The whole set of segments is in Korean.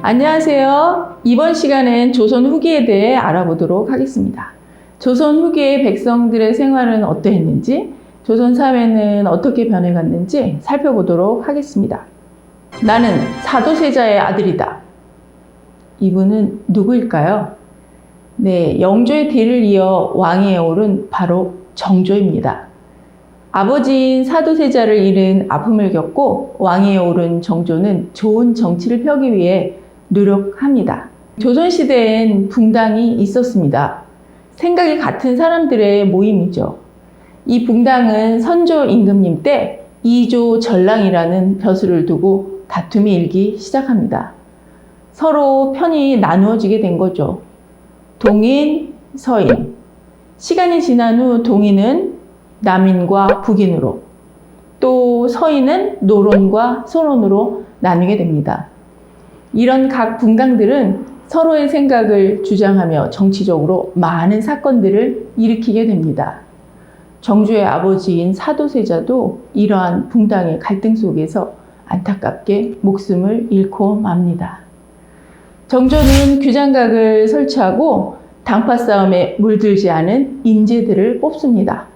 안녕하세요. 이번 시간엔 조선 후기에 대해 알아보도록 하겠습니다. 조선 후기의 백성들의 생활은 어떠했는지, 조선 사회는 어떻게 변해갔는지 살펴보도록 하겠습니다. 나는 사도세자의 아들이다. 이분은 누구일까요? 네, 영조의 뒤를 이어 왕위에 오른 바로 정조입니다. 아버지인 사도세자를 잃은 아픔을 겪고 왕위에 오른 정조는 좋은 정치를 펴기 위해 노력합니다. 조선시대엔 붕당이 있었습니다. 생각이 같은 사람들의 모임이죠. 이 붕당은 선조 임금님 때 이조 전랑이라는 벼슬을 두고 다툼이 일기 시작합니다. 서로 편이 나누어지게 된 거죠. 동인, 서인. 시간이 지난 후 동인은 남인과 북인으로, 또 서인은 노론과 소론으로 나뉘게 됩니다. 이런 각 붕당들은 서로의 생각을 주장하며 정치적으로 많은 사건들을 일으키게 됩니다. 정조의 아버지인 사도세자도 이러한 붕당의 갈등 속에서 안타깝게 목숨을 잃고 맙니다. 정조는 규장각을 설치하고 당파 싸움에 물들지 않은 인재들을 뽑습니다.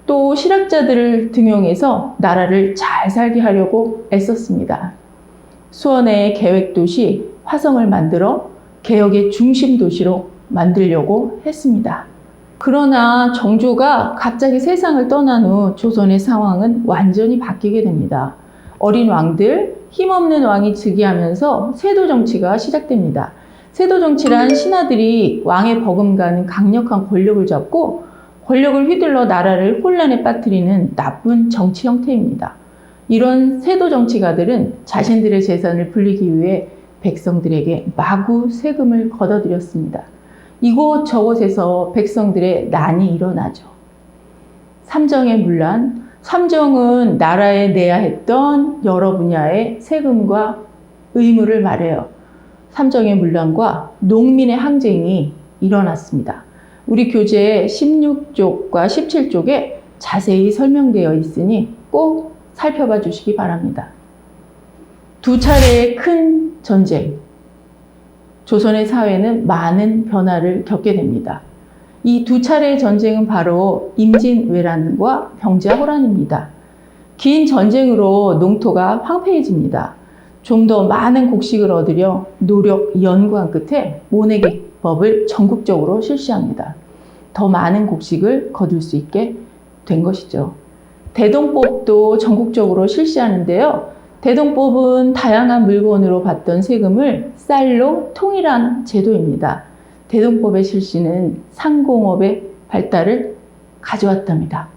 또 실학자들을 등용해서 나라를 잘 살게 하려고 애썼습니다. 수원의 계획도시 화성을 만들어 개혁의 중심 도시로 만들려고 했습니다. 그러나 정조가 갑자기 세상을 떠난 후 조선의 상황은 완전히 바뀌게 됩니다. 어린 왕들, 힘없는 왕이 즉위하면서 세도 정치가 시작됩니다. 세도 정치란 신하들이 왕의 버금가는 강력한 권력을 잡고 권력을 휘둘러 나라를 혼란에 빠뜨리는 나쁜 정치 형태입니다. 이런 세도 정치가들은 자신들의 재산을 불리기 위해 백성들에게 마구 세금을 걷어들였습니다. 이곳저곳에서 백성들의 난이 일어나죠. 삼정의 문란, 삼정은 나라에 내야 했던 여러 분야의 세금과 의무를 말해요. 삼정의 문란과 농민의 항쟁이 일어났습니다. 우리 교재 16쪽과 17쪽에 자세히 설명되어 있으니 꼭 살펴봐 주시기 바랍니다. 두 차례의 큰 전쟁, 조선의 사회는 많은 변화를 겪게 됩니다. 이 두 차례의 전쟁은 바로 임진왜란과 병자호란입니다. 긴 전쟁으로 농토가 황폐해집니다. 좀 더 많은 곡식을 얻으려 노력, 연구한 끝에 모내기법을 전국적으로 실시합니다. 더 많은 곡식을 거둘 수 있게 된 것이죠. 대동법도 전국적으로 실시하는데요. 대동법은 다양한 물건으로 받던 세금을 쌀로 통일한 제도입니다. 대동법의 실시는 상공업의 발달을 가져왔답니다.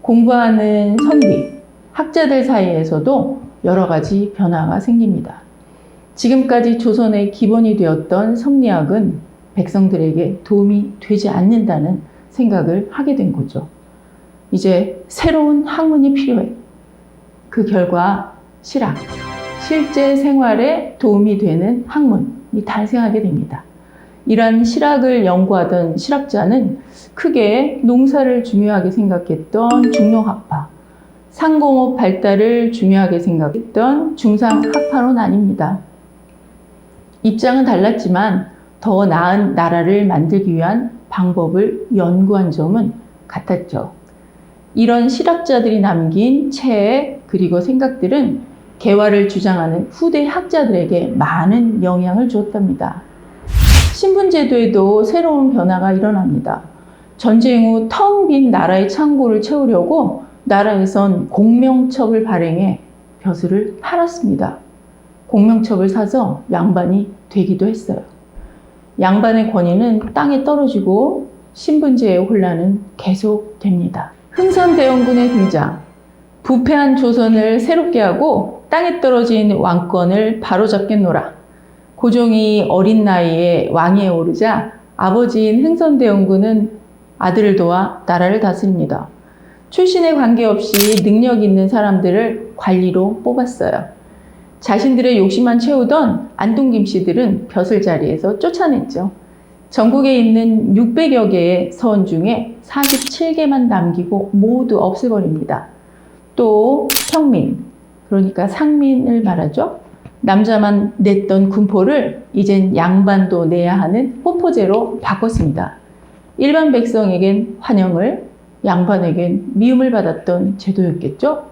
공부하는 선비, 학자들 사이에서도 여러 가지 변화가 생깁니다. 지금까지 조선의 기본이 되었던 성리학은 백성들에게 도움이 되지 않는다는 생각을 하게 된 거죠. 이제 새로운 학문이 필요해. 그 결과 실학, 실제 생활에 도움이 되는 학문이 탄생하게 됩니다. 이러한 실학을 연구하던 실학자는 크게 농사를 중요하게 생각했던 중농학파, 상공업 발달을 중요하게 생각했던 중상학파로 나뉩니다. 입장은 달랐지만 더 나은 나라를 만들기 위한 방법을 연구한 점은 같았죠. 이런 실학자들이 남긴 책 그리고 생각들은 개화를 주장하는 후대 학자들에게 많은 영향을 주었답니다. 신분제도에도 새로운 변화가 일어납니다. 전쟁 후 텅 빈 나라의 창고를 채우려고 나라에선 공명첩을 발행해 벼슬을 팔았습니다. 공명첩을 사서 양반이 되기도 했어요. 양반의 권위는 땅에 떨어지고 신분제의 혼란은 계속됩니다. 흥선대원군의 등장, 부패한 조선을 새롭게 하고 땅에 떨어진 왕권을 바로잡겠노라. 고종이 어린 나이에 왕위에 오르자 아버지인 흥선대원군은 아들을 도와 나라를 다스립니다. 출신에 관계없이 능력 있는 사람들을 관리로 뽑았어요. 자신들의 욕심만 채우던 안동김씨들은 벼슬 자리에서 쫓아냈죠. 전국에 있는 600여 개의 서원 중에 47개만 남기고 모두 없애버립니다. 또 평민, 그러니까 상민을 말하죠. 남자만 냈던 군포를 이젠 양반도 내야 하는 호포제로 바꿨습니다. 일반 백성에겐 환영을, 양반에겐 미움을 받았던 제도였겠죠?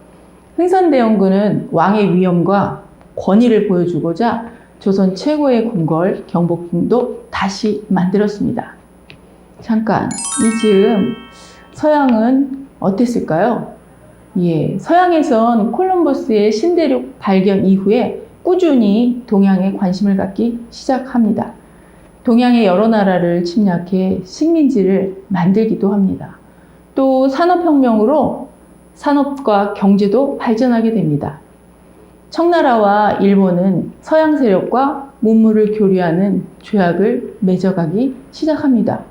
흥선대원군은 왕의 위엄과 권위를 보여주고자 조선 최고의 궁궐 경복궁도 다시 만들었습니다. 잠깐, 이 즈음 서양은 어땠을까요? 예, 서양에선 콜럼버스의 신대륙 발견 이후에 꾸준히 동양에 관심을 갖기 시작합니다. 동양의 여러 나라를 침략해 식민지를 만들기도 합니다. 또 산업혁명으로 산업과 경제도 발전하게 됩니다. 청나라와 일본은 서양 세력과 문물을 교류하는 조약을 맺어가기 시작합니다.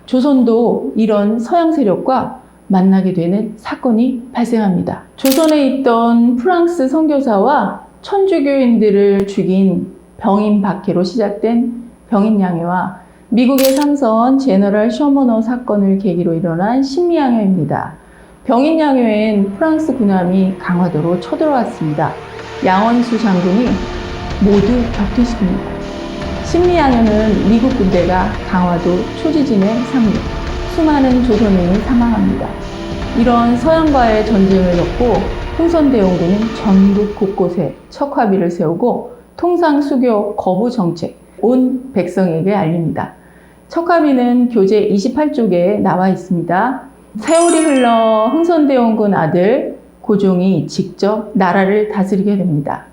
조선도 이런 서양 세력과 만나게 되는 사건이 발생합니다. 조선에 있던 프랑스 선교사와 천주교인들을 죽인 병인 박해로 시작된 병인양요와 미국의 삼선 제너럴 셔머너 사건을 계기로 일어난 신미양요입니다. 병인양요엔 프랑스 군함이 강화도로 쳐들어왔습니다. 양원수 장군이 모두 격퇴시킵니다. 신미양요는 미국 군대가 강화도 초지진에 상륙, 수많은 조선인이 사망합니다. 이런 서양과의 전쟁을 겪고 흥선대원군은 전국 곳곳에 척화비를 세우고 통상수교 거부 정책, 온 백성에게 알립니다. 척화비는 교재 28쪽에 나와 있습니다. 세월이 흘러 흥선대원군 아들 고종이 직접 나라를 다스리게 됩니다.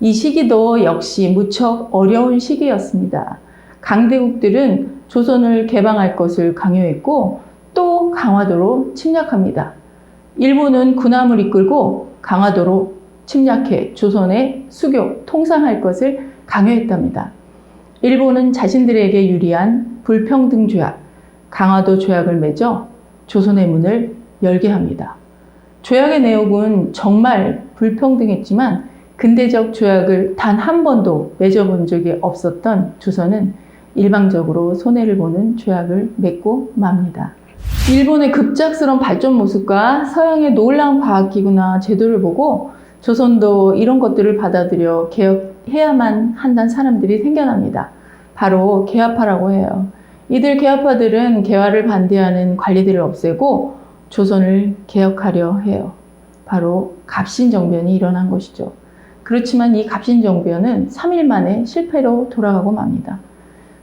이 시기도 역시 무척 어려운 시기였습니다. 강대국들은 조선을 개방할 것을 강요했고 또 강화도로 침략합니다. 일본은 군함을 이끌고 강화도로 침략해 조선의 수교, 통상할 것을 강요했답니다. 일본은 자신들에게 유리한 불평등 조약, 강화도 조약을 맺어 조선의 문을 열게 합니다. 조약의 내용은 정말 불평등했지만 근대적 조약을 단 한 번도 맺어본 적이 없었던 조선은 일방적으로 손해를 보는 조약을 맺고 맙니다. 일본의 급작스러운 발전 모습과 서양의 놀라운 과학기구나 제도를 보고 조선도 이런 것들을 받아들여 개혁해야만 한다는 사람들이 생겨납니다. 바로 개화파라고 해요. 이들 개화파들은 개화를 반대하는 관리들을 없애고 조선을 개혁하려 해요. 바로 갑신정변이 일어난 것이죠. 그렇지만 이 갑신정변은 3일 만에 실패로 돌아가고 맙니다.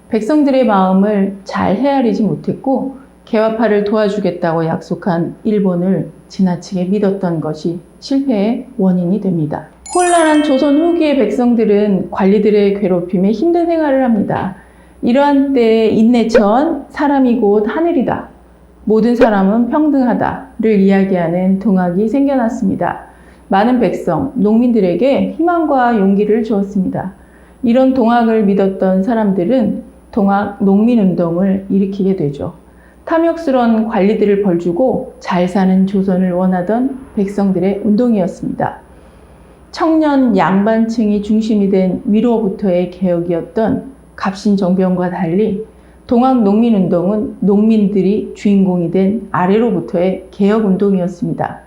백성들의 마음을 잘 헤아리지 못했고 개화파를 도와주겠다고 약속한 일본을 지나치게 믿었던 것이 실패의 원인이 됩니다. 혼란한 조선 후기의 백성들은 관리들의 괴롭힘에 힘든 생활을 합니다. 이러한 때에 인내천 사람이 곧 하늘이다. 모든 사람은 평등하다를 이야기하는 동학이 생겨났습니다. 많은 백성, 농민들에게 희망과 용기를 주었습니다. 이런 동학을 믿었던 사람들은 동학 농민운동을 일으키게 되죠. 탐욕스러운 관리들을 벌주고 잘 사는 조선을 원하던 백성들의 운동이었습니다. 청년 양반층이 중심이 된 위로부터의 개혁이었던 갑신정변과 달리 동학 농민운동은 농민들이 주인공이 된 아래로부터의 개혁운동이었습니다.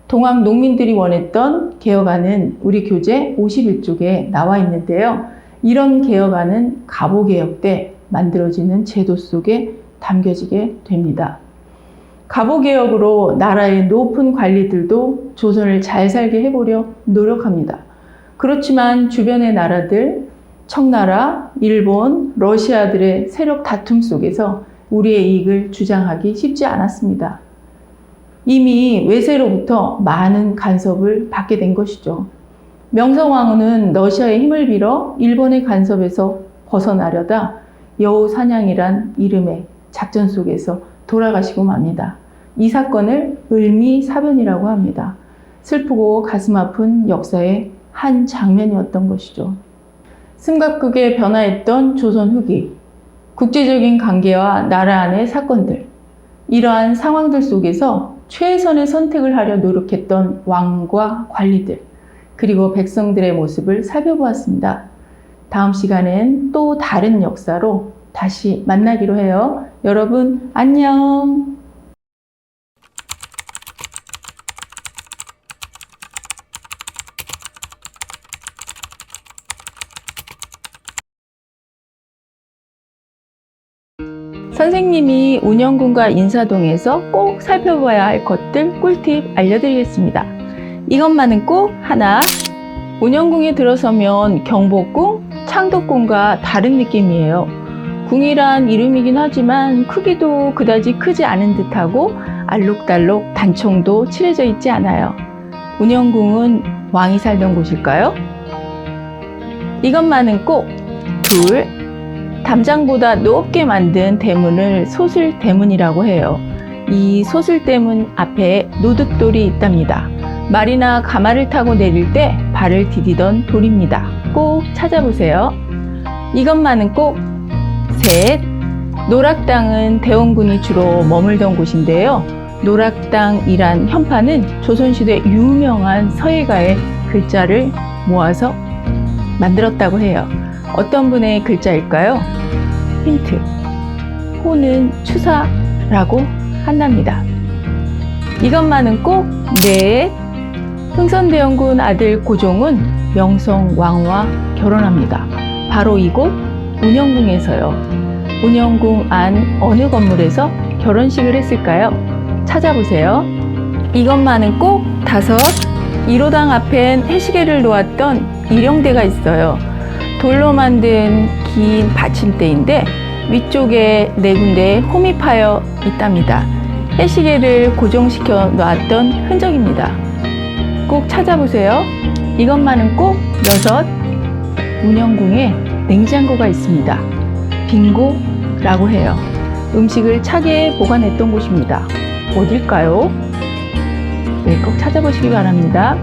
동학 농민들이 원했던 개혁안은 우리 교재 51쪽에 나와 있는데요. 이런 개혁안은 갑오개혁 때 만들어지는 제도 속에 담겨지게 됩니다. 갑오개혁으로 나라의 높은 관리들도 조선을 잘 살게 해보려 노력합니다. 그렇지만 주변의 나라들, 청나라, 일본, 러시아들의 세력 다툼 속에서 우리의 이익을 주장하기 쉽지 않았습니다. 이미 외세로부터 많은 간섭을 받게 된 것이죠. 명성황후는 러시아의 힘을 빌어 일본의 간섭에서 벗어나려다 여우사냥이란 이름의 작전 속에서 돌아가시고 맙니다. 이 사건을 을미사변이라고 합니다. 슬프고 가슴 아픈 역사의 한 장면이었던 것이죠. 승각국에 변화했던 조선 후기, 국제적인 관계와 나라 안의 사건들, 이러한 상황들 속에서 최선의 선택을 하려 노력했던 왕과 관리들, 그리고 백성들의 모습을 살펴보았습니다. 다음 시간엔 또 다른 역사로 다시 만나기로 해요. 여러분, 안녕! 선생님이 운영군과 인사동에서 꼭 살펴봐야 할 것들 꿀팁 알려드리겠습니다. 이것만은 꼭 하나. 운영궁에 들어서면 경복궁, 창덕궁과 다른 느낌이에요. 궁이란 이름이긴 하지만 크기도 그다지 크지 않은 듯하고 알록달록 단청도 칠해져 있지 않아요. 운영궁은 왕이 살던 곳일까요? 이것만은 꼭. 둘. 담장보다 높게 만든 대문을 소슬대문이라고 해요. 이 소슬대문 앞에 노득돌이 있답니다. 말이나 가마를 타고 내릴 때 발을 디디던 돌입니다. 꼭 찾아보세요. 이것만은 꼭. 셋. 노락당은 대원군이 주로 머물던 곳인데요. 노락당이란 현판은 조선시대 유명한 서예가의 글자를 모아서 만들었다고 해요. 어떤 분의 글자일까요? 힌트. 호는 추사라고 한답니다. 이것만은 꼭. 넷. 흥선대원군 아들 고종은 명성왕후와 결혼합니다. 바로 이곳 운영궁에서요. 운영궁 안 어느 건물에서 결혼식을 했을까요? 찾아보세요. 이것만은 꼭. 다섯. 1호당 앞엔 해시계를 놓았던 일용대가 있어요. 돌로 만든 긴 받침대인데 위쪽에 4군데 홈이 파여 있답니다. 해시계를 고정시켜 놨던 흔적입니다. 꼭 찾아보세요. 이것만은 꼭. 여섯. 운영궁에 냉장고가 있습니다. 빙고라고 해요. 음식을 차게 보관했던 곳입니다. 어딜까요? 네, 꼭 찾아보시기 바랍니다.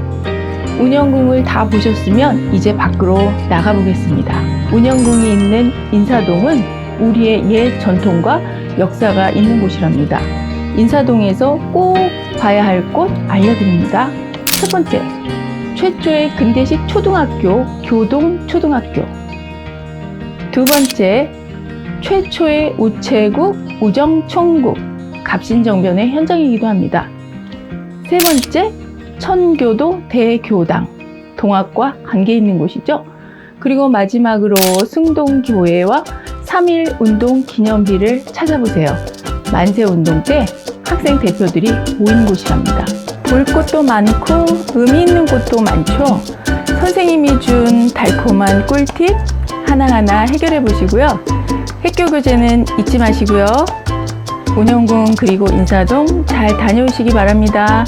운영궁을 다 보셨으면 이제 밖으로 나가보겠습니다. 운영궁이 있는 인사동은 우리의 옛 전통과 역사가 있는 곳이랍니다. 인사동에서 꼭 봐야 할 곳 알려드립니다. 첫 번째, 최초의 근대식 초등학교, 교동초등학교. 두 번째, 최초의 우체국, 우정총국, 갑신정변의 현장이기도 합니다. 세 번째, 천교도 대교당, 동학과 관계 있는 곳이죠. 그리고 마지막으로 승동교회와 3.1운동 기념비를 찾아보세요. 만세운동 때 학생 대표들이 모인 곳이랍니다. 볼 곳도 많고 의미 있는 곳도 많죠. 선생님이 준 달콤한 꿀팁 하나하나 해결해 보시고요. 학교 교재는 잊지 마시고요. 운영궁 그리고 인사동 잘 다녀오시기 바랍니다.